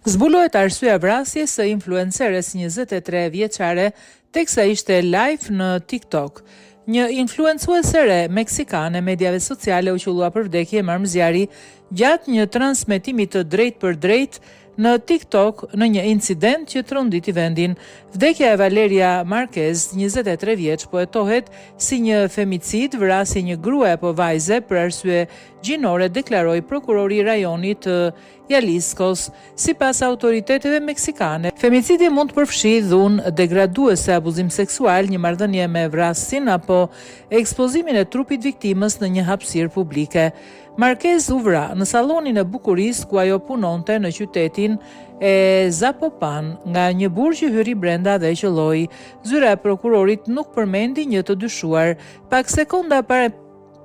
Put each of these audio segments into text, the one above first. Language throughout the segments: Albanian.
Zbulohet arsyeja vrasjes së influenceres 23 vjeçare teksa ishte live në TikTok. Një influencuesere meksikane mediave sociale u qullua për vdekje marrëzjarri gjatë një transmetimi të drejtë për drejtë në TikTok në një incident që tronditi vendin. Vdekja e Valeria Marquez, 23 vjeç, po hetohet si një femicid, vrasje një grua apo vajze për arsye gjinore, deklaroi prokurori i rajonit të Jaliscos. Sipas autoriteteve meksikane, femicidi mund të përfshijë dhunë degraduese, abuzim seksual, një marrëdhënie me vrasjen apo ekspozimin e trupit viktimës në një hapësirë publike. Marquez u vra në sallonin e bukurisë ku ajo punonte në qytetin e Zapopan nga një burg që hyri brenda dhe qelloi. Zyra e prokurorit nuk përmendi një të dyshuar. Pak sekonda para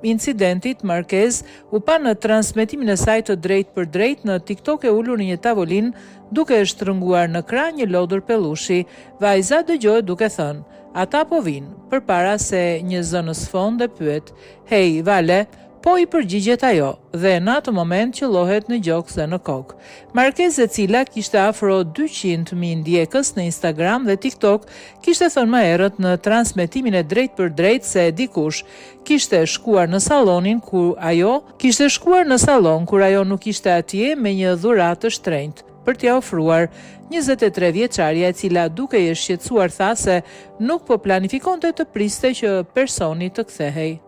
incidentit, Marquez u pa në transmetimin e saj të drejtë për drejtë në TikTok e ulur në një tavolinë duke e shtrënguar në krah një lodër pellushi. Vajza dëgjoi duke thënë: "Ata po vinë", përpara se një zënës fond e pyet: "Hej, Vale?" Po i përgjigjet ajo, dhe në atë moment qellohet në gjoks dhe në kokë. Marquez, e cila kishte afro 200.000 ndjekës në Instagram dhe TikTok, kishte thënë më herët në transmetimin e drejtë për drejtë se dikush kishte shkuar në sallon kur ajo nuk ishte atje me një dhuratë të shtrenjtë për t'ia ofruar. 23 vjeçaria, e cila duke i shqetësuar tha se nuk po planifikonte të priste që personi të kthehej.